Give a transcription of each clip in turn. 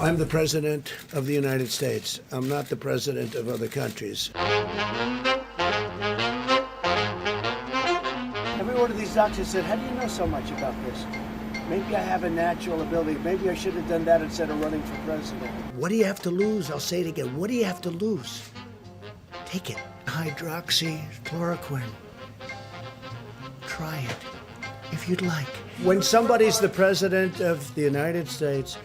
I'm the President of the United States. I'm not the President of other countries. Every one of these doctors said, how do you know so much about this? Maybe I have a natural ability. Maybe I should have done that instead of running for president. What do you have to lose? I'll say it again. What do you have to lose? Take it. Hydroxychloroquine. Try it, if you'd like. When somebody's the President of the United States,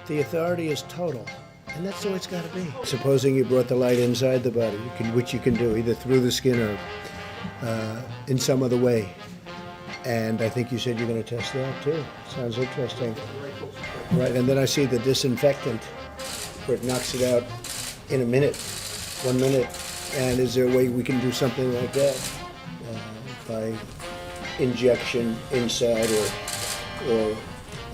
the authority is total. And that's the way it's got to be. Supposing you brought the light inside the body, which you can do, either through the skin or in some other way. And I think you said you're going to test that too. Sounds interesting. Right, and then I see the disinfectant, where it knocks it out in a minute, 1 minute. And is there a way we can do something like that by injection inside or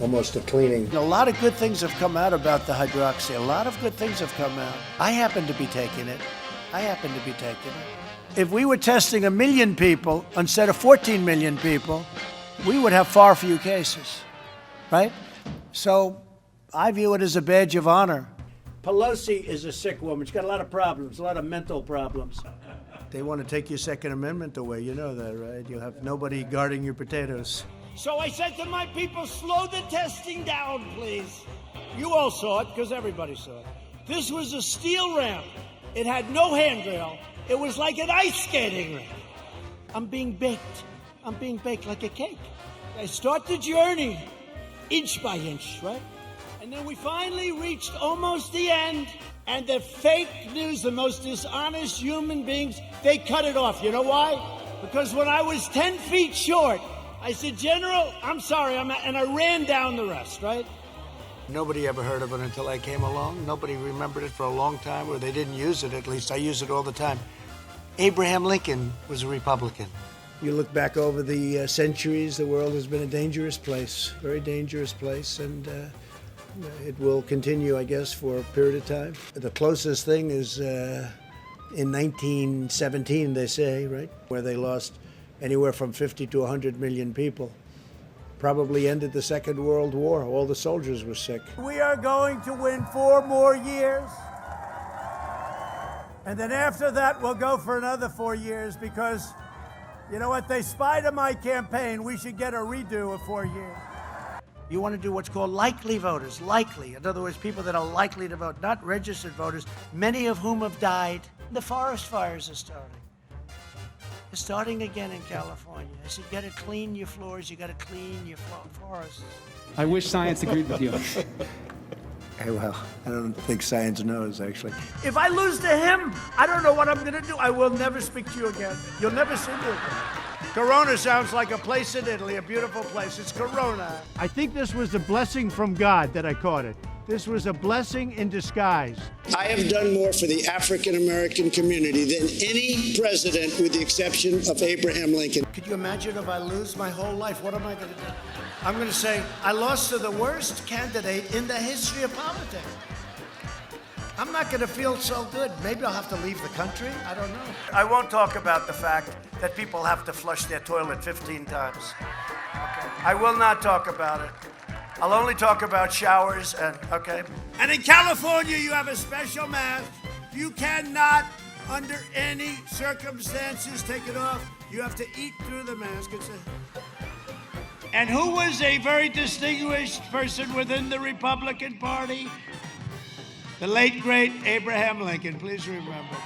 almost a cleaning? A lot of good things have come out about the hydroxy. A lot of good things have come out. I happen to be taking it. If we were testing 1 million people instead of 14 million people, we would have far fewer cases, right? So I view it as a badge of honor. Pelosi is a sick woman. She's got a lot of problems, a lot of mental problems. They want to take your Second Amendment away. You know that, right? You'll have nobody guarding your potatoes. So I said to my people, slow the testing down, please. You all saw it, because everybody saw it. This was a steel ramp. It had no handrail. It was like an ice skating rink. I'm being baked like a cake. I start the journey inch by inch, right? And then we finally reached almost the end, and the fake news, the most dishonest human beings, they cut it off. You know why? Because when I was 10 feet short, I said, General, I'm sorry, and I ran down the rest, right? Nobody ever heard of it until I came along. Nobody remembered it for a long time, or they didn't use it, at least. I use it all the time. Abraham Lincoln was a Republican. You look back over the centuries, the world has been a dangerous place, very dangerous place, and it will continue, I guess, for a period of time. The closest thing is in 1917, they say, right, where they lost anywhere from 50 to 100 million people. Probably ended the Second World War. All the soldiers were sick. We are going to win 4 more years. And then after that, we'll go for another 4 years because, you know what, they spied on my campaign. We should get a redo of 4 years. You want to do what's called likely voters, likely. In other words, people that are likely to vote, not registered voters, many of whom have died. The forest fires are starting. They're starting again in California. I said, you got to clean your floors, you got to clean your forests. I wish science agreed with you. Well, I don't think science knows, actually. If I lose to him, I don't know what I'm going to do. I will never speak to you again. You'll never see me again. Corona sounds like a place in Italy, a beautiful place. It's Corona. I think this was a blessing from God that I caught it. This was a blessing in disguise. I have done more for the African American community than any president, with the exception of Abraham Lincoln. Could you imagine if I lose my whole life? What am I going to do? I'm going to say, I lost to the worst candidate in the history of politics. I'm not going to feel so good. Maybe I'll have to leave the country. I don't know. I won't talk about the fact that people have to flush their toilet 15 times. Okay. I will not talk about it. I'll only talk about showers okay? And in California, you have a special mask. You cannot, under any circumstances, take it off. You have to eat through the mask. And who was a very distinguished person within the Republican Party? The late, great Abraham Lincoln. Please remember that.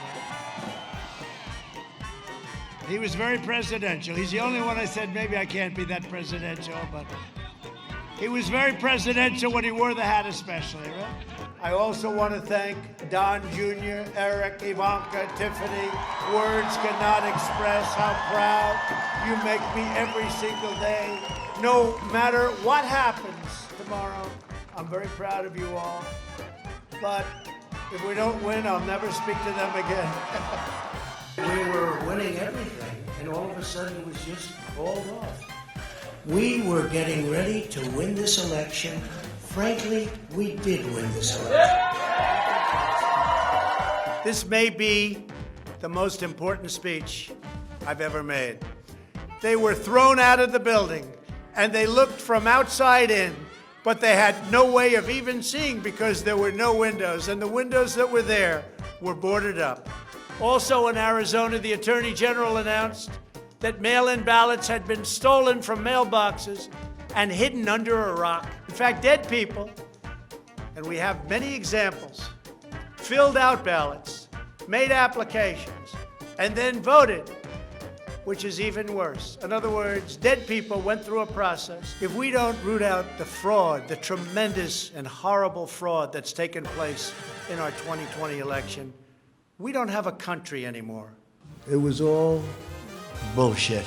He was very presidential. He's the only one I said, maybe I can't be that presidential, but he was very presidential when he wore the hat especially, right? I also want to thank Don Jr., Eric, Ivanka, Tiffany. Words cannot express how proud you make me every single day. No matter what happens tomorrow, I'm very proud of you all. But if we don't win, I'll never speak to them again. We were winning everything, and all of a sudden it was just called off. We were getting ready to win this election. Frankly, we did win this election. This may be the most important speech I've ever made. They were thrown out of the building, and they looked from outside in. but they had no way of even seeing because there were no windows, and the windows that were there were boarded up. Also in Arizona, the Attorney General announced that mail-in ballots had been stolen from mailboxes and hidden under a rock. In fact, dead people, and we have many examples, filled out ballots, made applications, and then voted, which is even worse. In other words, dead people went through a process. If we don't root out the fraud, the tremendous and horrible fraud that's taken place in our 2020 election, we don't have a country anymore. It was all bullshit.